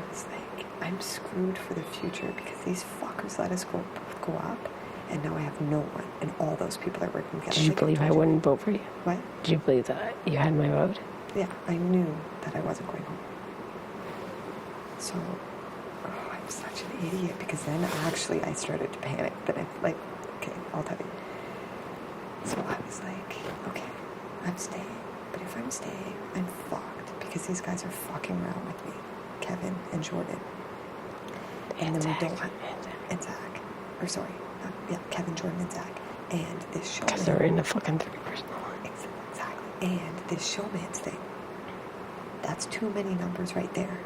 was like, I'm screwed for the future because these fuckers let us go up, and now I have no one, and all those people are working together. Did you believe I wouldn't vote for you? What? Did you believe that you had my vote? Yeah, I knew that I wasn't going home. So, I'm such an idiot, because then actually I started to panic. Then okay, I'll tell you. So I was like, okay, I'm staying. But if I'm staying, I'm fucked, because these guys are fucking around with me. Kevin and Jordan. And then Zach. we don't have... And Zach. Or sorry. Kevin, Jordan, and Zach. And this showman... Because they're in the fucking 3-person line. Exactly. And this showman's thing. That's too many numbers right there.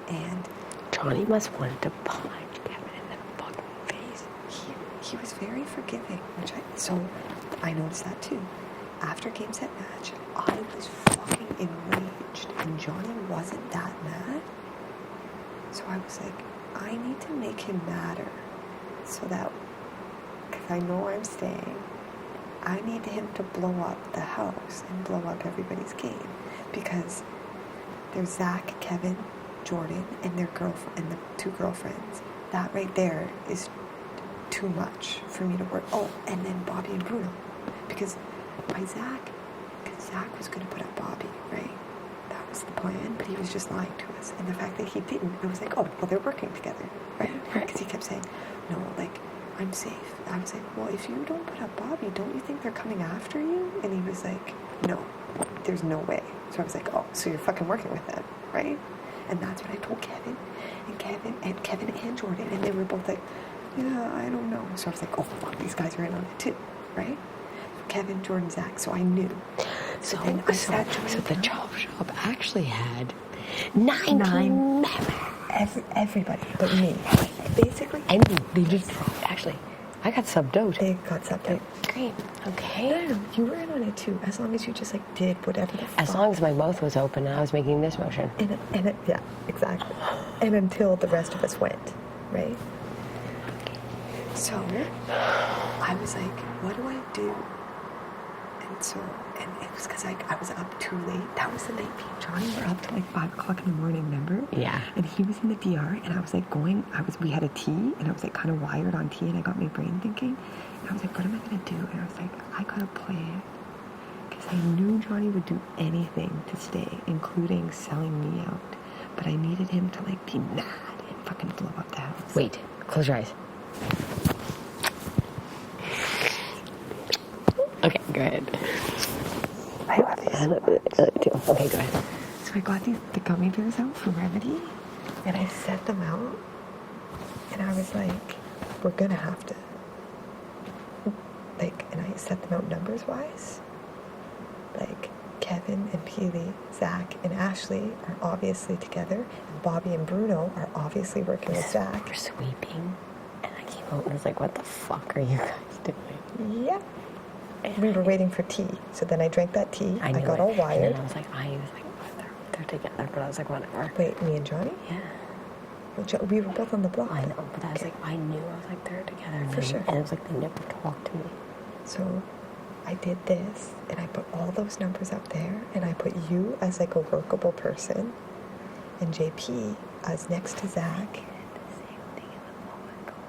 And... Johnny must want to punch Kevin in the fucking face. He was very forgiving, so I noticed that too. After game set match, I was fucking enraged, and Johnny wasn't that mad. So I was like, I need to make him madder, so that, because I know I'm staying, I need him to blow up the house and blow up everybody's game, because there's Zach, Kevin, Jordan, and their girlfriend, and the 2 girlfriends. That right there is too much for me to work. Oh, and then Bobby and Bruno, because Zach was going to put up Bobby, right? That was the plan, but he was just lying to us. And the fact that he didn't, I was like, oh, well, they're working together, right? Because he kept saying, no, like, I'm safe. I was like, well, if you don't put up Bobby, don't you think they're coming after you? And he was like, no, there's no way. So I was like, oh, so you're fucking working with them, right? And that's what I told Kevin and Jordan, and they were both like, yeah, I don't know. So I was like, oh, fuck, these guys are in on it too, right? Kevin, Jordan, Zach, so I knew. So then I sat Johnny So the chop shop actually had 19 members. Everybody but me. Basically. And they just, actually, I got subbed out. They got subbed out. Great. Okay. No, you were in on it too, as long as you just like did whatever the fuck. As long as my mouth was open and I was making this motion. Yeah, exactly. And until the rest of us went, right? So, I was like, what do I do? And it was because I was up too late. That was the night me and Johnny were up till like 5 o'clock in the morning, remember? Yeah. And he was in the DR, and I was like we had a tea, and I was like kind of wired on tea, and I got my brain thinking. And I was like, what am I going to do? And I was like, I got to play it. Because I knew Johnny would do anything to stay, including selling me out. But I needed him to like be mad and fucking blow up the house. Wait, close your eyes. Okay, go ahead. I love these. Okay, go ahead. So I got the gummy bears out from Remedy, and I set them out, and I was like, we're gonna have to, like, and I set them out numbers-wise. Like, Kevin and Peely, Zach and Ashley are obviously together, and Bobby and Bruno are obviously working with Zach. We're sweeping, and I came out and was like, what the fuck are you guys doing? Yeah. We were waiting for tea, so then I drank that tea. I got all wired. And then I was like, oh, they're together, but I was like, whatever. Wait, me and Johnny? Yeah. Well, we were both on the block. I know, but I was like, I was like, they're together. For sure. And it was like, they never talked to me. So I did this, and I put all those numbers up there, and I put you as like a workable person, and JP as next to Zach.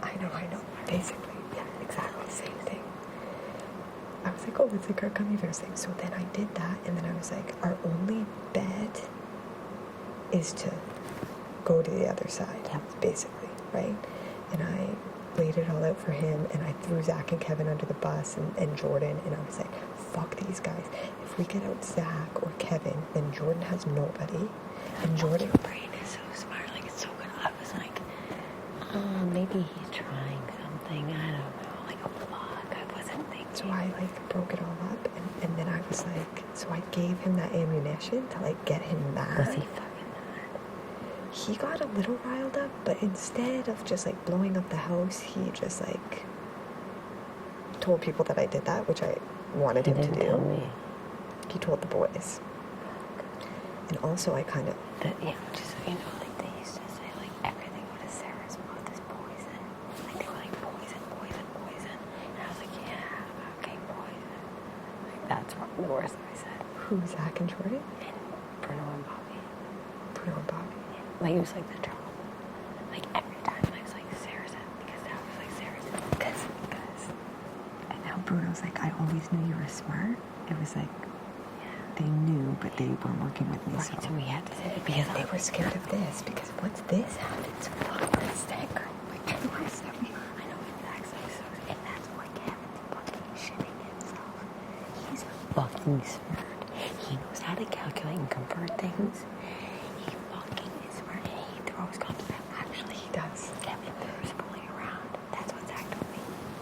I know. Basically, yeah, exactly, same thing. I was like, oh, it's like our gummy bears thing. So then I did that, and then I was like, our only bet is to go to the other side, basically, right? And I laid it all out for him, and I threw Zach and Kevin under the bus, and Jordan, and I was like, fuck these guys. If we get out Zach or Kevin, then Jordan has nobody, and Jordan... Your brain is so smart, like, it's so good. I was like, oh, maybe he's trying something, I don't know, like a vlog. I wasn't thinking. So I, like, broke it all up, and then I was like, so I gave him that ammunition to, like, get him mad. Was he fucking mad? He got a little riled up, but instead of just, like, blowing up the house, he just, like, told people that I did that, which I wanted him to do. Tell me. He told the boys. And also I kind of... just so you know, like, they used to say, like, everything out of Sarah's mouth is poison. Like, they were like, poison. And I was like, yeah, okay, poison. Like, that's the worst I said. Who, Zach and Jordan? And Bruno and Bobby. Bruno and Bobby. Yeah. Like, it was like the trouble. Like every time I was like, Sarah said, because that was like Sarah said. Because, and now Bruno's like, I always knew you were smart. It was like, they knew, but they weren't working with me. Right, so we had to say it because they were scared of this, because once this happens, fuck, that's that girl. Like, I know, exactly. So, and that's why Kevin's fucking shitting himself. He's fucking smart. He knows how to calculate and convert things. He fucking is smart, and he throws comps. Actually, he does. Kevin throws bullying around. That's what Zach told me.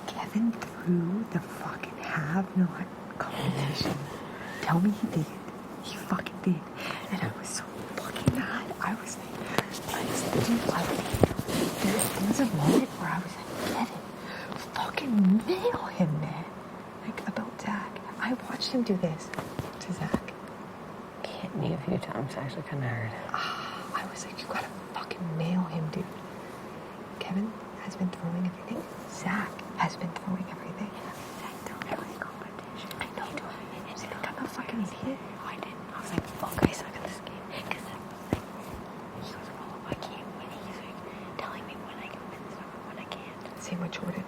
Kevin threw the fucking have-not competition. Tell me he did it. He fucking did. And I was so fucking mad. There was a moment where I was like, Kevin, fucking nail him, man. Like, about Zach. I watched him do this to Zach. He hit me a few times. Actually kind of hurt. I was like, you gotta fucking nail him, dude. Kevin has been throwing everything. Zach has been throwing everything. Zach threw every competition. I know. And you think I'm a fucking idiot? I didn't. I was like, fuck, I suck at this game. Because then, like, he goes, Willow, I can't win. He's like telling me when I can win stuff and when I can't. Same with Jordan.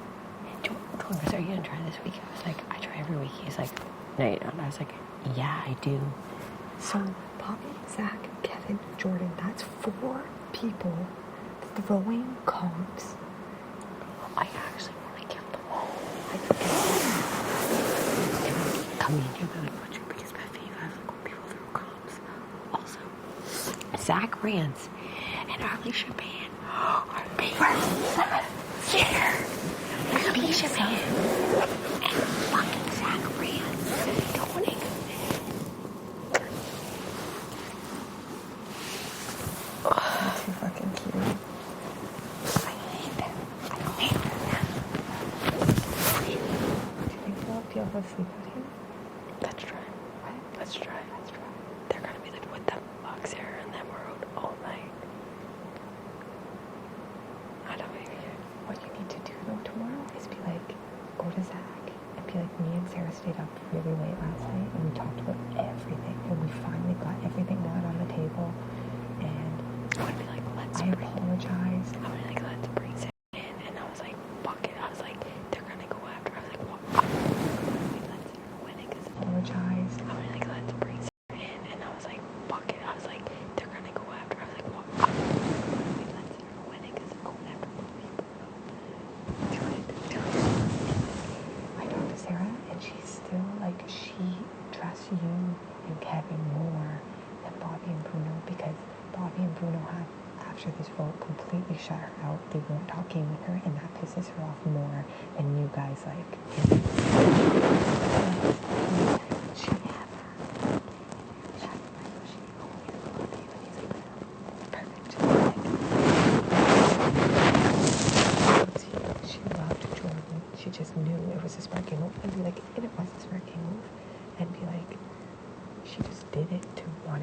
Jordan goes, are you gonna try this week? I was like, I try every week. He's like, no, you don't. I was like, yeah, I do. So, Bobby, Zach, Kevin, Jordan, that's 4 people throwing comps. I actually want to kill them all. Come in here really much because my favorite has like when people throw comps. Also, Zach rants and Alicia Pan are being scared. Alicia Pan and fucking Zach rants. Don't it? That's too fucking cute. I hate them. I don't hate them. Do you think they'll be able to sleep with you? Let's try. Let's try. They're gonna be like, what the fuck, Sarah, and then we're out all night. I don't even care. What you need to do though tomorrow is be like, go to Zach and be like, me and Sarah stayed up really late last night and we talked about everything and we finally got everything down on the table and I would be like, I apologize. I would be like, let's bring Sarah in, and I was like, fuck it. I was like, they're gonna go after. I was like, what? Let's win it because Apologize. I would be like, let's bring Sarah in, and I was like, fuck it. I was like, they're gonna go after. I was like, what? Let's win it because they're going after both people. Do it. I talked to Sarah and she's still like, she trusts you and Kevin more than Bobby and Bruno because Bobby and Bruno have, after this vote, completely shut her out. They weren't talking with her and that pisses her off more than you guys like. She had perfect. She loved Jordan. She just knew it was a sparking move and be like, and it was a sparking move and be like, she just did it to want to